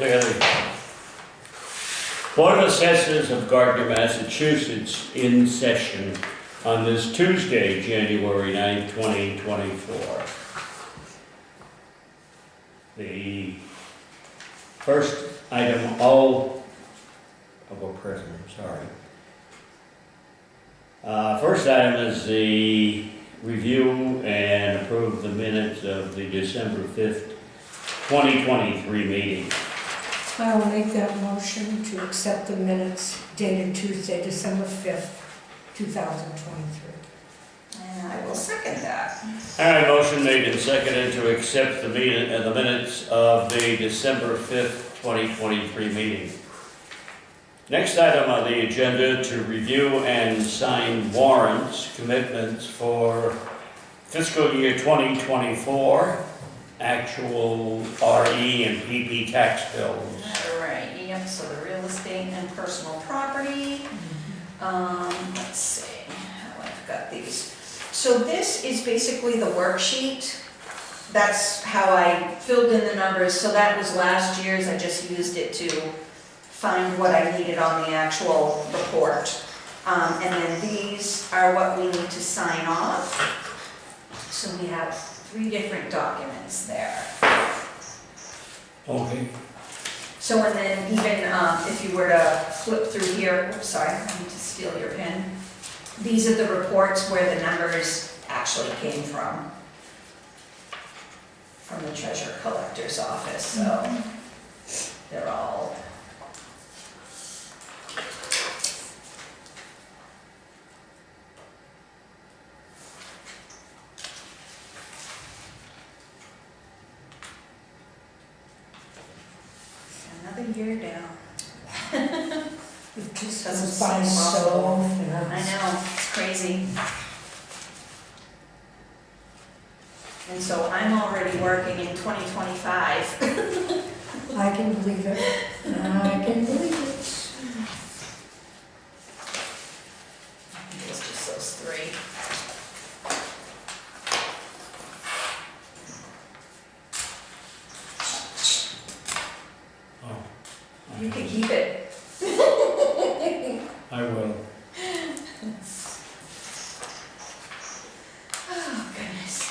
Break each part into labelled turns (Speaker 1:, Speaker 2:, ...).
Speaker 1: declare the Board of Assessors of Gardner, Massachusetts in session on this Tuesday, January 9th, 2024. The first item, all of our present, first item is the review and approve the minutes of the December 5th, 2023 meeting.
Speaker 2: I will make that motion to accept the minutes dated Tuesday, December 5th, 2023.
Speaker 3: And I will second that.
Speaker 1: All right, motion made and seconded to accept the minutes of the December 5th, 2023 meeting. Next item on the agenda, to review and sign warrants, commitments for fiscal year 2024, actual RE and PP tax bills.
Speaker 3: All right, yep, so the real estate and personal property. Let's see, how I've got these. So this is basically the worksheet. That's how I filled in the numbers. So that was last year's, I just used it to find what I needed on the actual report. And then these are what we need to sign off. So we have 3 different documents there.
Speaker 1: Okay.
Speaker 3: So and then even if you were to flip through here, oops, sorry, I need to steal your pen. These are the reports where the numbers actually came from the treasurer collector's office. So they're all another year down.
Speaker 2: It just
Speaker 3: Doesn't
Speaker 2: goes by
Speaker 3: seem
Speaker 2: so
Speaker 3: possible.
Speaker 2: fast.
Speaker 3: I know, it's crazy. And so I'm already working in 2025.
Speaker 2: I can believe it. I can believe it.
Speaker 3: I think it's just those 3.
Speaker 1: Oh,
Speaker 3: You can keep it.
Speaker 1: I will.
Speaker 3: Oh, goodness.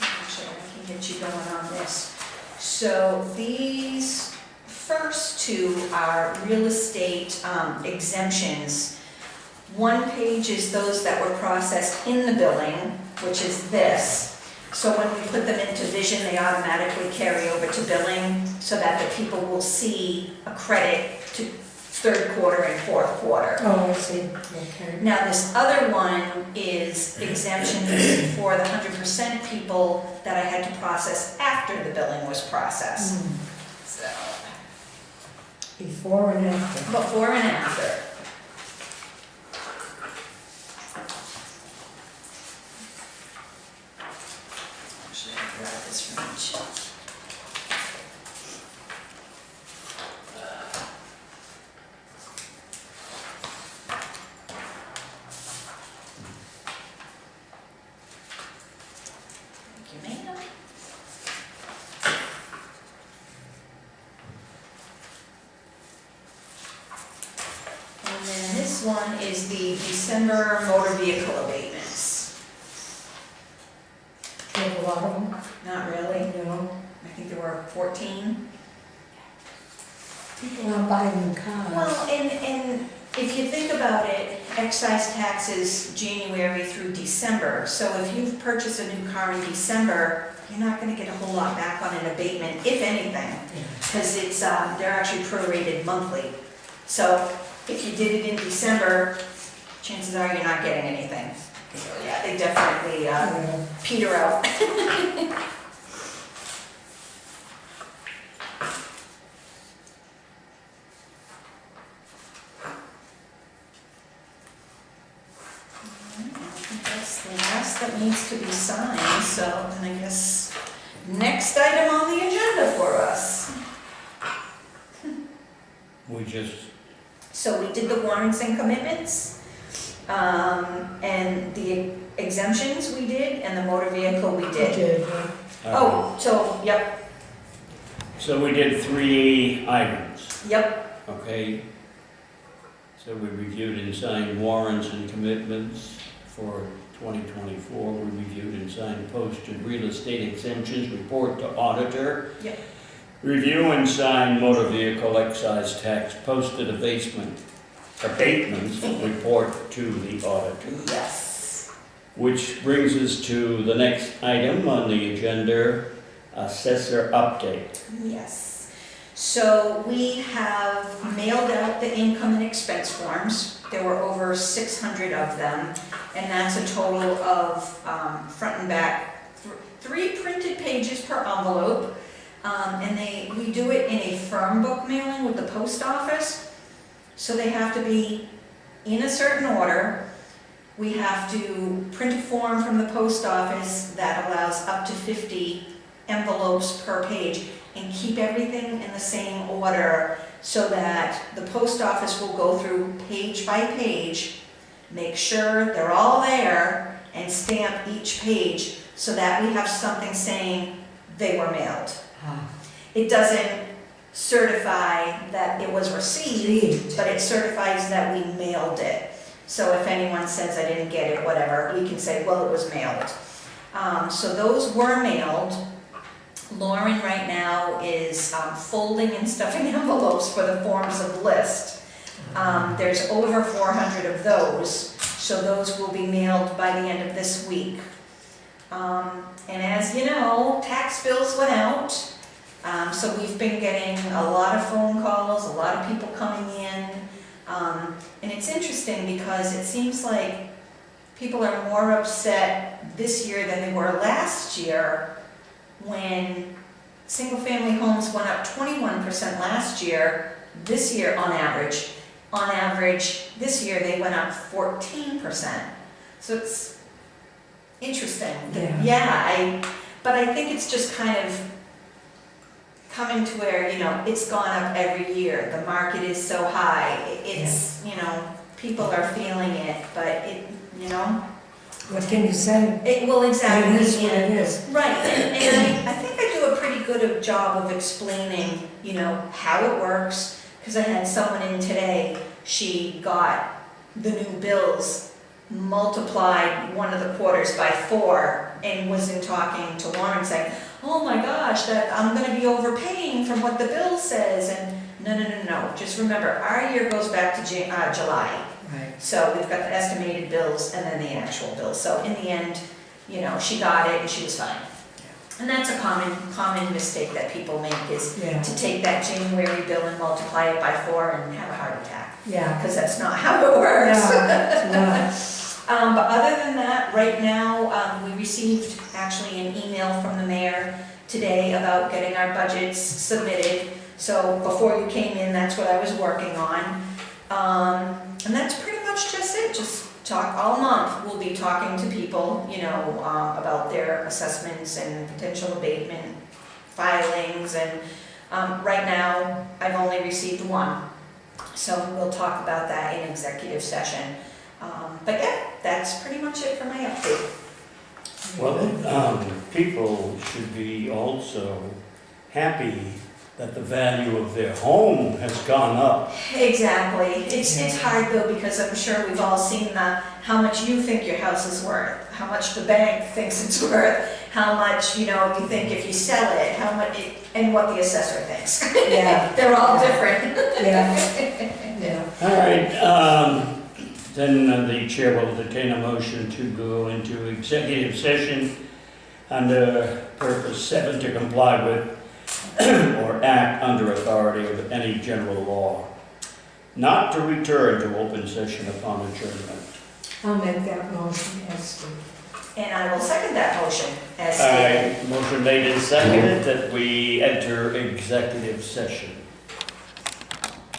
Speaker 3: Actually, I can get you going on this. So these first 2 are real estate exemptions. One page is those that were processed in the billing, which is this. So when we put them into vision, they automatically carry over to billing so that the people will see a credit to 3rd quarter and 4th quarter.
Speaker 2: Oh, I see. Okay.
Speaker 3: Now this other one is exemptions for the 100% people that I had to process after the billing was processed. So,
Speaker 2: Before and after.
Speaker 3: before and after. Actually, I'll grab this from each. Thank you, ma'am. And then this one is the December motor vehicle abatements.
Speaker 2: Do you have a lot of them?
Speaker 3: Not really.
Speaker 2: You know,
Speaker 3: I think there were 14.
Speaker 2: people aren't buying new cars.
Speaker 3: Well, and if you think about it, excise taxes January through December. So if you've purchased a new car in December, you're not going to get a whole lot back on an abatement, if anything, because it's they're actually prorated monthly. So if you did it in December, chances are you're not getting anything. So yeah, they definitely peter out. That's the last that needs to be signed, so then I guess next item on the agenda for us.
Speaker 1: We just,
Speaker 3: So we did the warrants and commitments, And the exemptions we did, and the motor vehicle we
Speaker 2: You
Speaker 3: did.
Speaker 2: did, yeah.
Speaker 3: Oh, so, yep,
Speaker 1: So we did 3 items,
Speaker 3: yep,
Speaker 1: okay? So we reviewed and signed warrants and commitments for 2024. We reviewed and signed posted real estate exemptions, report to auditor.
Speaker 3: Yep.
Speaker 1: Review and sign motor vehicle excise tax, posted abatements, report to the auditor.
Speaker 3: yes.
Speaker 1: Which brings us to the next item on the agenda, assessor update.
Speaker 3: Yes. So we have mailed out the income and expense forms. There were over 600 of them, and that's a total of front and back, 3 printed pages per envelope. And we do it in a firm book mailing with the post office, so they have to be in a certain order. We have to print a form from the post office that allows up to 50 envelopes per page, and keep everything in the same order so that the post office will go through page by page, make sure they're all there, and stamp each page so that we have something saying they were mailed. It doesn't certify that it was received, but it certifies that we mailed it. So if anyone says I didn't get it, whatever, we can say, well, it was mailed. So those were mailed. Lauren right now is folding and stuffing envelopes for the forms of list. There's over 400 of those, so those will be mailed by the end of this week. And as you know, tax bills went out, so we've been getting a lot of phone calls, a lot of people coming in. And it's interesting because it seems like people are more upset this year than they were last year, when single-family homes went up 21% last year. This year, on average, this year they went up 14%. So it's interesting.
Speaker 2: Yeah.
Speaker 3: But I think it's just kind of coming to where, it's gone up every year. The market is so high. It's, people are feeling it, but it.
Speaker 2: What can you say?
Speaker 3: Well, exactly.
Speaker 2: It is what it is.
Speaker 3: Right, and I think I do a pretty good job of explaining, how it works, because I had someone in today, she got the new bills, multiplied one of the quarters by 4, and was in talking to Lauren saying, oh my gosh, that I'm gonna be overpaying from what the bill says, and no, just remember, our year goes back to July.
Speaker 2: Right.
Speaker 3: So we've got the estimated bills and then the actual bills. So in the end, she got it and she was fine. And that's a common mistake that people make, is to take that January bill and multiply it by 4 and have a heart attack.
Speaker 2: Yeah.
Speaker 3: Because that's not how it works.
Speaker 2: No.
Speaker 3: But other than that, right now, we received actually an email from the mayor today about getting our budgets submitted. So before you came in, that's what I was working on. And that's pretty much just it. Just talk all month. We'll be talking to people, about their assessments and potential abatement filings. And right now, I've only received 1. So we'll talk about that in executive session. But yeah, that's pretty much it for my update.
Speaker 1: Well, people should be also happy that the value of their home has gone up.
Speaker 3: Exactly. It's hard though, because I'm sure we've all seen how much you think your house is worth, how much the bank thinks it's worth, how much, you think if you sell it, how much, and what the assessor thinks.
Speaker 2: Yeah.
Speaker 3: They're all different.
Speaker 2: Yeah.
Speaker 1: All right, then the chair will entertain a motion to go into executive session under purpose 7 to comply with or act under authority of any general law, not to return to open session upon adjournment.
Speaker 2: I'll make that motion as stated.
Speaker 3: And I will second that motion as stated.
Speaker 1: Motion made and seconded that we enter executive session.